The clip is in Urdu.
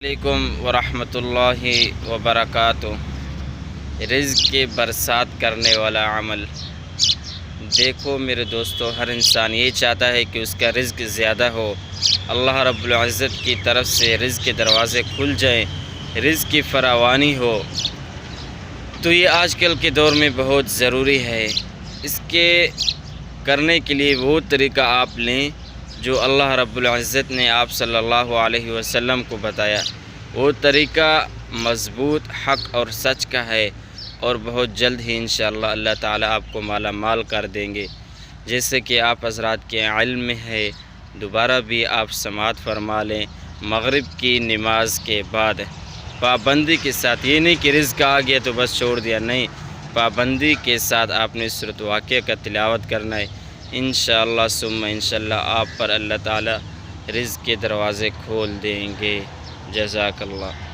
علیکم ورحمۃ اللہ وبرکاتہ۔ رزق کی برسات کرنے والا عمل۔ دیکھو میرے دوستو، ہر انسان یہ چاہتا ہے کہ اس کا رزق زیادہ ہو، اللہ رب العزت کی طرف سے رزق کے دروازے کھل جائیں، رزق کی فراوانی ہو۔ تو یہ آج کل کے دور میں بہت ضروری ہے۔ اس کے کرنے کے لیے وہ طریقہ آپ لیں جو اللہ رب العزت نے آپ صلی اللہ علیہ وسلم کو بتایا۔ وہ طریقہ مضبوط، حق اور سچ کا ہے، اور بہت جلد ہی انشاءاللہ اللہ تعالیٰ آپ کو مالا مال کر دیں گے۔ جیسے کہ آپ حضرات کے علم میں ہے، دوبارہ بھی آپ سماعت فرما لیں۔ مغرب کی نماز کے بعد پابندی کے ساتھ، یہ نہیں کہ رزق آ گیا تو بس چھوڑ دیا، نہیں، پابندی کے ساتھ آپ نے سورۃ واقعہ کا تلاوت کرنا ہے۔ انشاءاللہ ثم انشاءاللہ آپ پر اللہ تعالیٰ رزق کے دروازے کھول دیں گے۔ جزاک اللہ۔